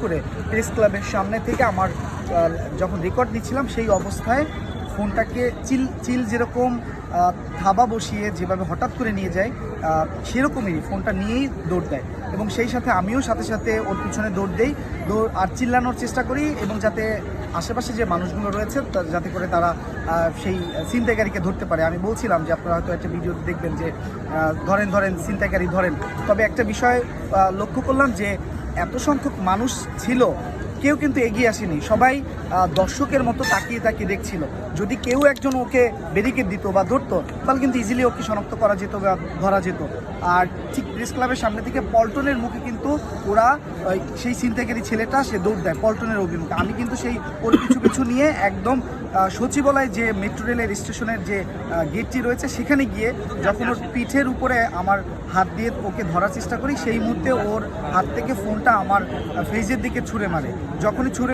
করে প্রেস ক্লাবের সামনে থেকে আমার যখন রেকর্ড নিচ্ছিলাম সেই অবস্থায় ফোনটাকে চিল যেরকম থাবা বসিয়ে যেভাবে হঠাৎ করে নিয়ে যায় সেরকমই ফোনটা নিয়েই দৌড় দেয় এবং সেই সাথে আমিও সাথে সাথে ওর পিছনে দৌড় দেই আর চিল্লানোর চেষ্টা করি এবং যাতে আশেপাশে যে মানুষগুলো রয়েছে যাতে করে তারা সেই ছিনতাইকারীকে ধরতে পারে। আমি বলছিলাম যে আপনারা হয়তো একটা ভিডিও দেখবেন যে ধরেন ছিনতাইকারী ধরেন, তবে একটা বিষয় লক্ষ্য করলাম যে এত সংখ্যক মানুষ ছিল, কেউ কিন্তু এগিয়ে আসেনি, সবাই দর্শকের মতো তাকিয়ে তাকিয়ে দেখছিল। যদি কেউ একজন ওকে ব্যারিকেড দিত বা ধরতো তাহলে কিন্তু ইজিলি ওকে শনাক্ত করা যেত বা ধরা যেত। আর ঠিক প্রেস ক্লাবের সামনে থেকে পল্টনের মুখে কিন্তু ওরা সেই ছিনতাইকারী ছেলেটা সে দৌড় দেয় পল্টনের অভিমুখে। আমি কিন্তু সেই ওর পিছু নিয়ে একদম সচিবালয় যে মেট্রো রেলের স্টেশনের যে গেটটি রয়েছে সেখানে গিয়ে যখন ওর পিঠের উপরে আমার হাত দিয়ে ওকে ধরার চেষ্টা করি, সেই মুহূর্তে ওর হাত থেকে ফোনটা আমার ফেজের দিকে ছুঁড়ে মারে। যখনই ছুঁড়ে